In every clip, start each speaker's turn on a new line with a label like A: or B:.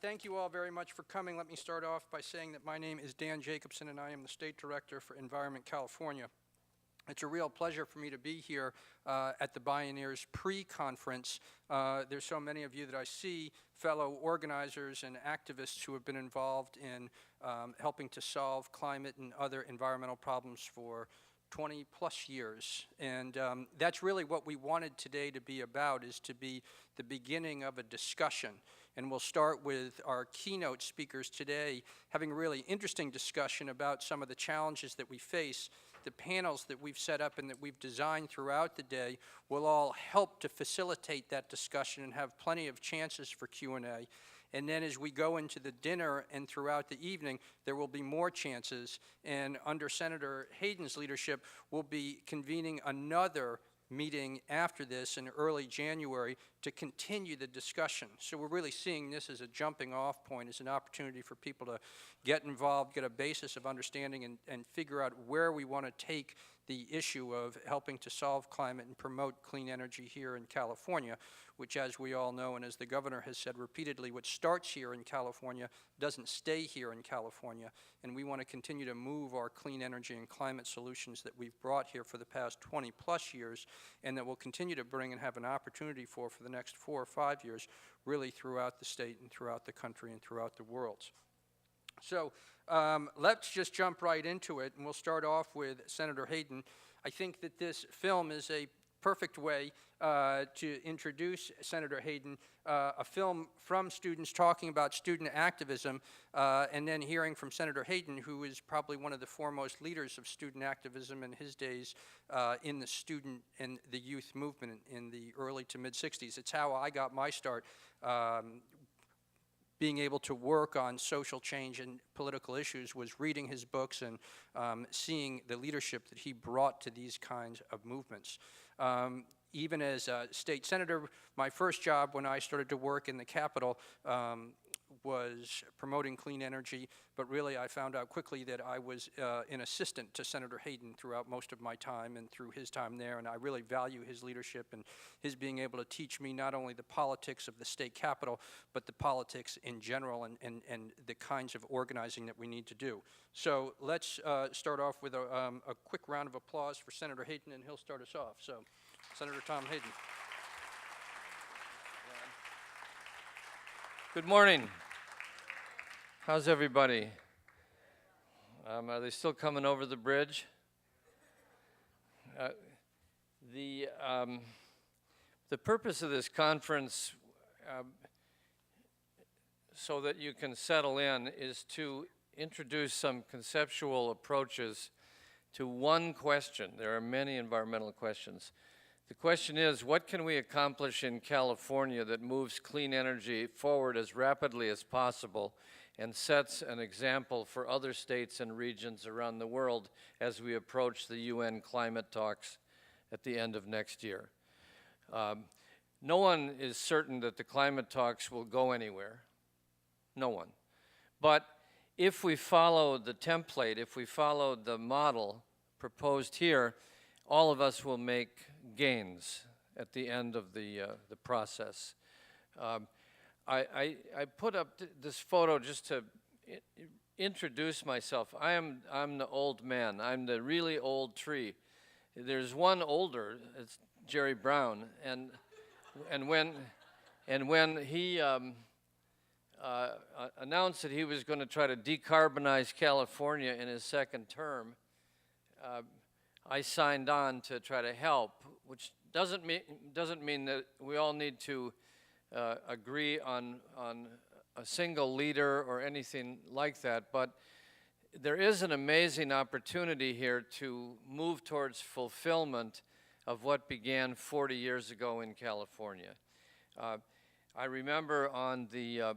A: Thank you all very much for coming. Let me start off by saying that my name is Dan Jacobson and I am the State Director for Environment California. It's a real pleasure for me to be here at the Bioneers pre-conference. There's so many of you that I see, fellow organizers and activists who have been involved in helping to solve climate and other environmental problems for 20 plus years. And that's really what we wanted today to be about, is to be the beginning of a discussion. And we'll start with our keynote speakers today having a really interesting discussion about some of the challenges that we face. The panels that we've set up and that we've designed throughout the day will all help to facilitate that discussion and have plenty of chances for Q&A. And then as we go into the dinner and throughout the evening, there will be more chances. And under Senator Hayden's leadership, we'll be convening another meeting after this in early January to continue the discussion. So we're really seeing this as a jumping off point, as an opportunity for people to get involved, get a basis of understanding and figure out where we want to take the issue of helping to solve climate and promote clean energy here in California, which, as we all know, and as the governor has said repeatedly, what starts here in California doesn't stay here in California. And we want to continue to move our clean energy and climate solutions that we've brought here for the past 20 plus years, and that we'll continue to bring and have an opportunity for the next 4 or 5 years, really throughout the state and throughout the country and throughout the world. So let's just jump right into it, and we'll start off with Senator Hayden. I think that this film is a perfect way to introduce Senator Hayden, a film from students talking about student activism, and then hearing from Senator Hayden, who is probably one of the foremost leaders of student activism in his days in the student and the youth movement in the early to mid-'60s. It's how I got my start being able to work on social change and political issues, was reading his books and seeing the leadership that he brought to these kinds of movements. Even as a state senator, my first job when I started to work in the Capitol was promoting clean energy, but really I found out quickly that I was an assistant to Senator Hayden throughout most of my time and through his time there, and I really value his leadership and his being able to teach me not only the politics of the state capitol, but the politics in general and the kinds of organizing that we need to do. So let's start off with a quick round of applause for Senator Hayden, and he'll start us off. So, Senator Tom Hayden.
B: Good morning. How's everybody? Are they still coming over the bridge? The purpose of this conference, so that you can settle in, is to introduce some conceptual approaches to one question. There are many environmental questions. The question is, what can we accomplish in California that moves clean energy forward as rapidly as possible and sets an example for other states and regions around the world as we approach the UN climate talks at the end of next year? No one is certain that the climate talks will go anywhere. No one. But if we follow the template, if we follow the model proposed here, all of us will make gains at the end of the process. I put up this photo just to introduce myself. I'm the old man. I'm the really old tree. There's one older. It's Jerry Brown, and when he announced that he was going to try to decarbonize California in his second term, I signed on to try to help, which doesn't mean that we all need to agree on a single leader or anything like that, but there is an amazing opportunity here to move towards fulfillment of what began 40 years ago in California. I remember on the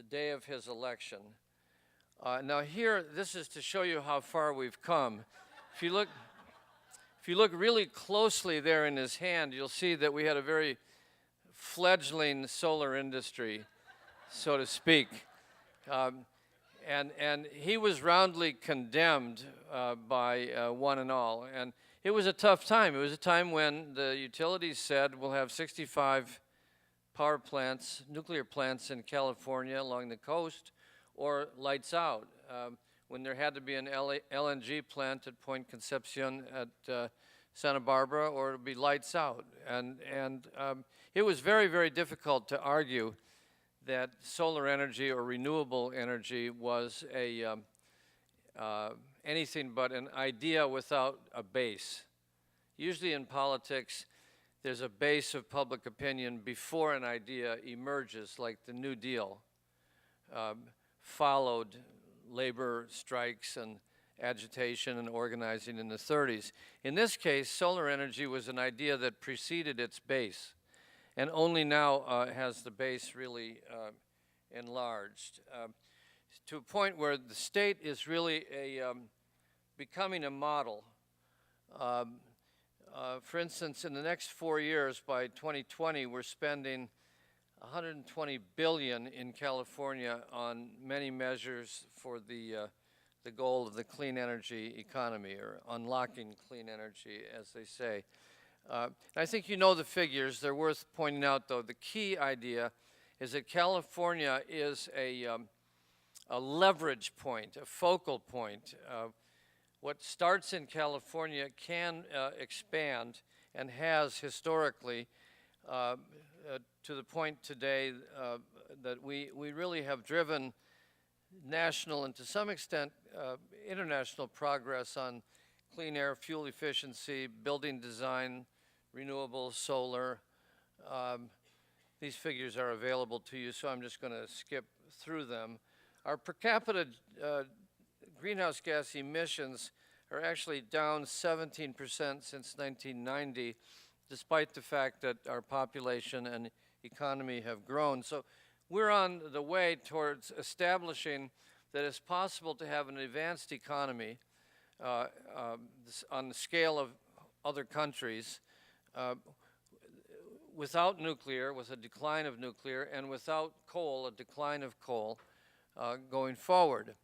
B: day of his election. Now here, this is to show you how far we've come. If you look really closely there in his hand, you'll see that we had a very fledgling solar industry, so to speak. And he was roundly condemned by one and all. And it was a tough time. It was a time when the utilities said we'll have 65 power plants, nuclear plants in California along the coast, or lights out. When there had to be an LNG plant at Point Concepcion at Santa Barbara, or it would be lights out. And it was very, very difficult to argue that solar energy or renewable energy was anything but an idea without a base. Usually in politics, there's a base of public opinion before an idea emerges, like the New Deal followed labor strikes and agitation and organizing in the 30s. In this case, solar energy was an idea that preceded its base, and only now has the base really enlarged to a point where the state is really becoming a model. For instance, in the next 4 years, by 2020, we're spending $120 billion in California on many measures for the goal of the clean energy economy, or unlocking clean energy, as they say. I think you know the figures. They're worth pointing out, though. The key idea is that California is a leverage point, a focal point. What starts in California can expand, and has historically, to the point today that we really have driven national and to some extent international progress on clean air, fuel efficiency, building design, renewables, solar. These figures are available to you, so I'm just going to skip through them. Our per capita greenhouse gas emissions are actually down 17% since 1990, despite the fact that our population and economy have grown. So we're on the way towards establishing that it's possible to have an advanced economy on the scale of other countries without nuclear, with a decline of nuclear, and without coal, a decline of coal going forward.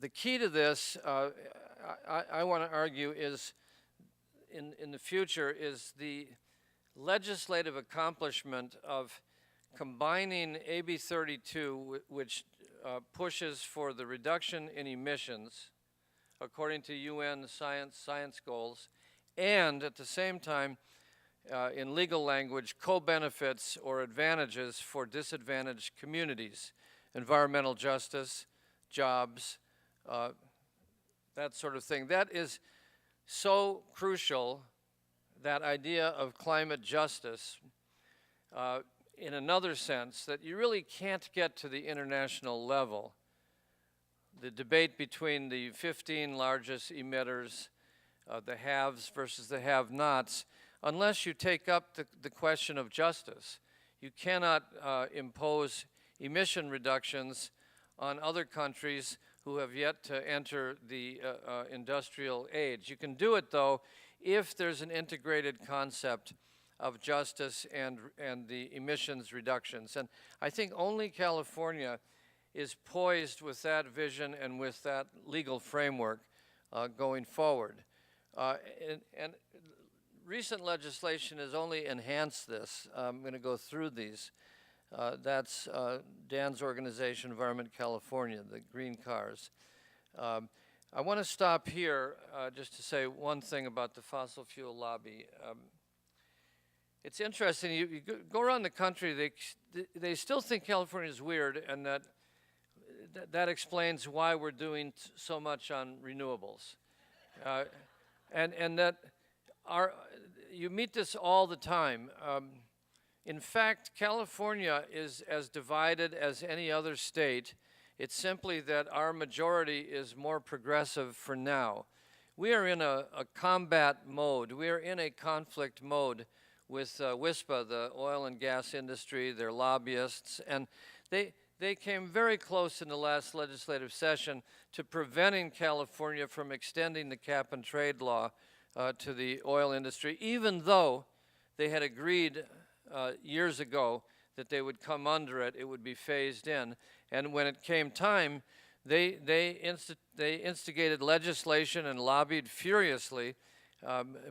B: The key to this, I want to argue, is in the future is the legislative accomplishment of combining AB 32, which pushes for the reduction in emissions according to UN science goals, and at the same time, in legal language, co-benefits or advantages for disadvantaged communities, environmental justice, jobs, that sort of thing. That is so crucial, that idea of climate justice, in another sense, that you really can't get to the international level. The debate between the 15 largest emitters, the haves versus the have-nots, unless you take up the question of justice. You cannot impose emission reductions on other countries who have yet to enter the industrial age. You can do it, though, if there's an integrated concept of justice and the emissions reductions. And I think only California is poised with that vision and with that legal framework going forward. And recent legislation has only enhanced this. I'm going to go through these. That's Dan's organization, Environment California, the green cars. I want to stop here just to say one thing about the fossil fuel lobby. It's interesting, you go around the country, they still think California is weird, and that explains why we're doing so much on renewables. And that you meet this all the time. In fact, California is as divided as any other state. It's simply that our majority is more progressive for now. We are in a combat mode. We are in a conflict mode with WISPA, the oil and gas industry, their lobbyists, and they came very close in the last legislative session to preventing California from extending the cap and trade law to the oil industry, even though they had agreed years ago that they would come under it, it would be phased in. And when it came time, they instigated legislation and lobbied furiously,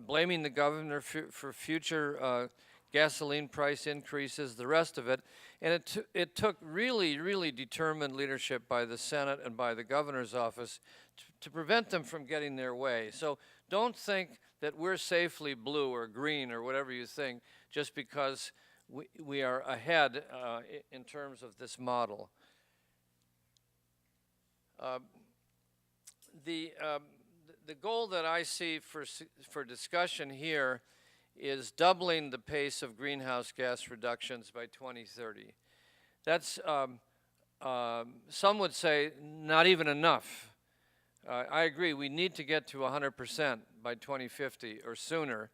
B: blaming the governor for future gasoline price increases, the rest of it. And it took really, really determined leadership by the Senate and by the governor's office to prevent them from getting their way. So don't think that we're safely blue or green or whatever you think just because we are ahead in terms of this model. The goal that I see for discussion here is doubling the pace of greenhouse gas reductions by 2030. That's, some would say, not even enough. I agree, we need to get to 100% by 2050 or sooner,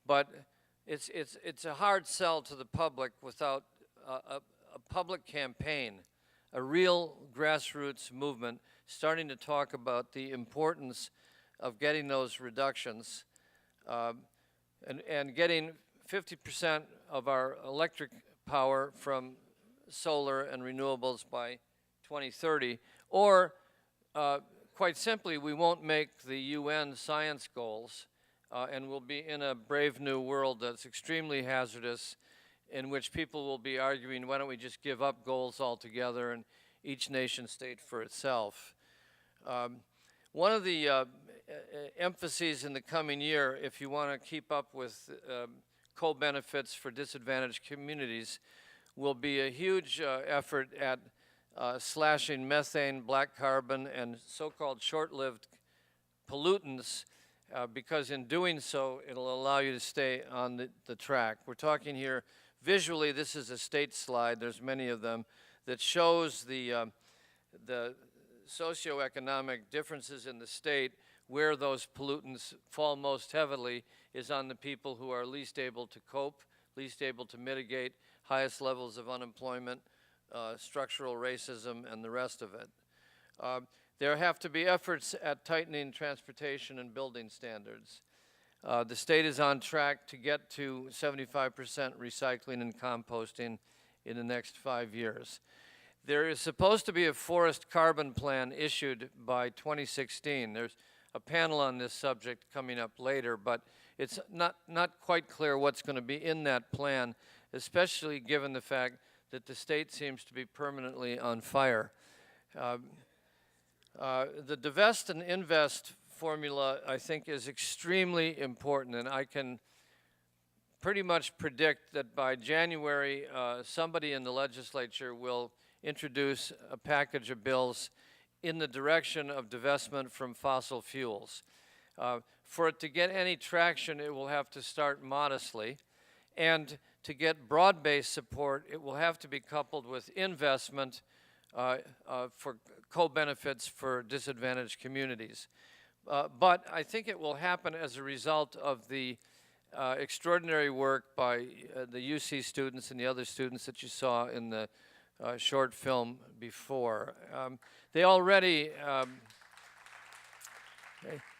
B: but it's a hard sell to the public without a public campaign, a real grassroots movement starting to talk about the importance of getting those reductions and getting 50% of our electric power from solar and renewables by 2030, or quite simply, we won't make the UN science goals, and we'll be in a brave new world that's extremely hazardous, in which people will be arguing, why don't we just give up goals altogether and each nation state for itself. One of the emphases in the coming year, if you want to keep up with co-benefits for disadvantaged communities, will be a huge effort at slashing methane, black carbon, and so-called short-lived pollutants, because in doing so, it'll allow you to stay on the track. We're talking here, visually, this is a state slide, there's many of them, that shows the socioeconomic differences in the state. Where those pollutants fall most heavily is on the people who are least able to cope, least able to mitigate, highest levels of unemployment, structural racism, and the rest of it. There have to be efforts at tightening transportation and building standards. The state is on track to get to 75% recycling and composting in the next 5 years. There is supposed to be a forest carbon plan issued by 2016. There's a panel on this subject coming up later, but it's not quite clear what's going to be in that plan, especially given the fact that the state seems to be permanently on fire. The divest and invest formula, I think, is extremely important, and I can pretty much predict that by January, somebody in the legislature will introduce a package of bills in the direction of divestment from fossil fuels. For it to get any traction, it will have to start modestly, and to get broad-based support, it will have to be coupled with investment for co-benefits for disadvantaged communities. But I think it will happen as a result of the extraordinary work by the UC students and the other students that you saw in the short film before. They already,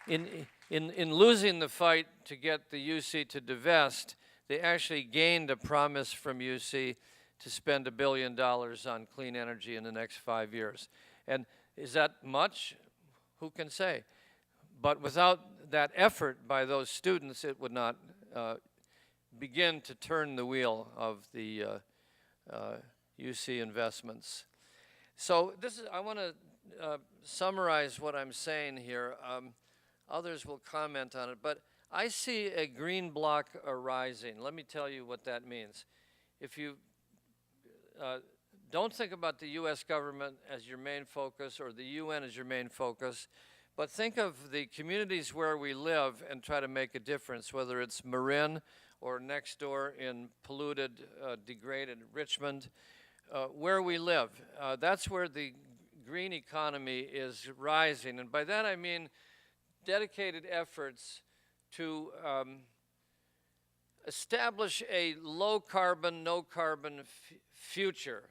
B: in losing the fight to get the UC to divest, they actually gained a promise from UC to spend $1 billion on clean energy in the next 5 years. And is that much? Who can say? But without that effort by those students, it would not begin to turn the wheel of the UC investments. So this is, I want to summarize what I'm saying here. Others will comment on it, but I see a green bloc arising. Let me tell you what that means. If you don't think about the U.S. government as your main focus or the UN as your main focus, but think of the communities where we live and try to make a difference, whether it's Marin or next door in polluted, degraded Richmond, where we live. That's where the green economy is rising. And by that I mean dedicated efforts to establish a low carbon, no carbon future,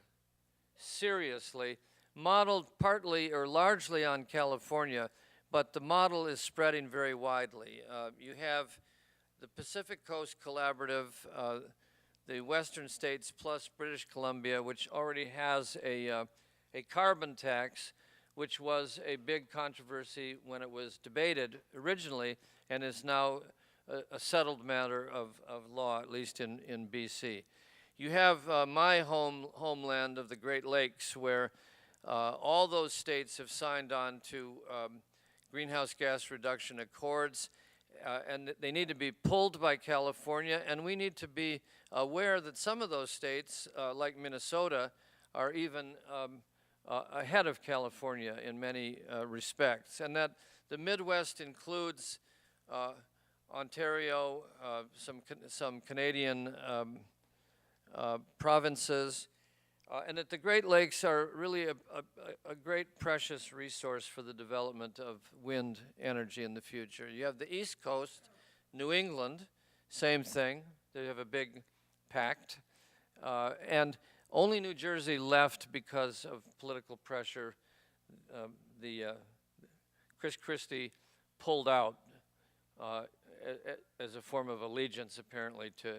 B: seriously, modeled partly or largely on California, but the model is spreading very widely. You have the Pacific Coast Collaborative, the Western States plus British Columbia, which already has a carbon tax, which was a big controversy when it was debated originally and is now a settled matter of law, at least in BC. You have my homeland of the Great Lakes, where all those states have signed on to greenhouse gas reduction accords, and they need to be pulled by California, and we need to be aware that some of those states, like Minnesota, are even ahead of California in many respects, and that the Midwest includes Ontario, some Canadian provinces, and that the Great Lakes are really a great precious resource for the development of wind energy in the future. You have the East Coast, New England, same thing. They have a big pact. And only New Jersey left because of political pressure. Chris Christie pulled out as a form of allegiance, apparently, to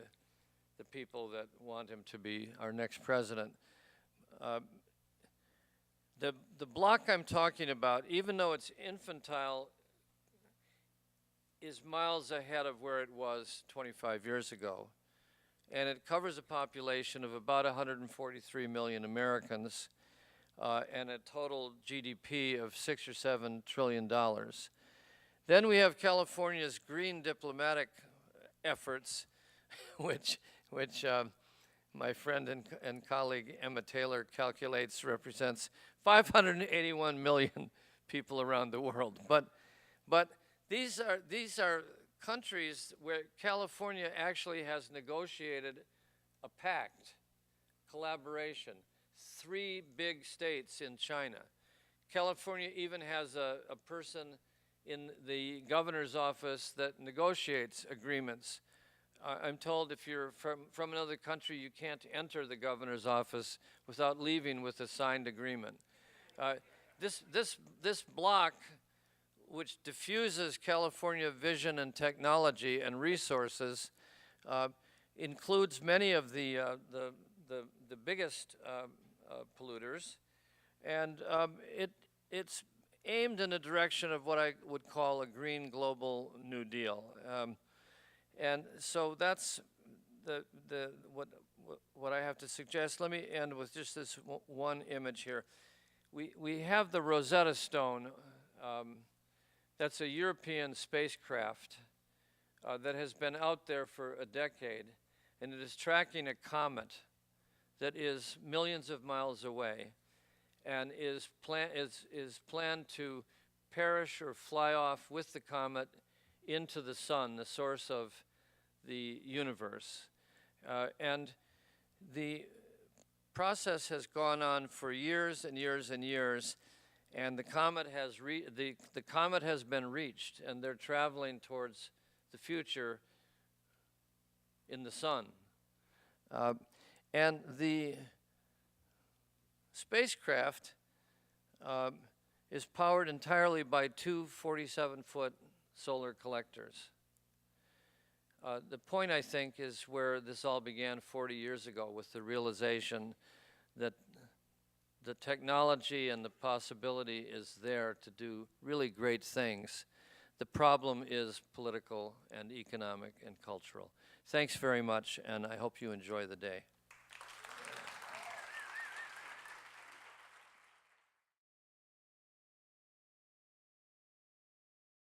B: the people that want him to be our next president. The block I'm talking about, even though it's infantile, is miles ahead of where it was 25 years ago. And it covers a population of about 143 million Americans and a total GDP of $6 or $7 trillion. Then we have California's green diplomatic efforts, which my friend and colleague Emma Taylor calculates represents 581 million people around the world. But these are countries where California actually has negotiated a pact, collaboration. 3 big states in China. California even has a person in the governor's office that negotiates agreements. I'm told if you're from another country, you can't enter the governor's office without leaving with a signed agreement. This block, which diffuses California vision and technology and resources, includes many of the biggest polluters, and it's aimed in the direction of what I would call a green global New Deal. And so that's what I have to suggest. Let me end with just this one image here. We have the Rosetta Stone. That's a European spacecraft that has been out there for a decade, and it is tracking a comet that is millions of miles away and is planned to perish or fly off with the comet into the sun, the source of the universe. And the process has gone on for years and years and years, and the comet has been reached, and they're traveling towards the future in the sun. And the spacecraft is powered entirely by 2 47-foot solar collectors. The point, I think, is where this all began 40 years ago, with the realization that the technology and the possibility is there to do really great things. The problem is political and economic and cultural. Thanks very much, and I hope you enjoy the day.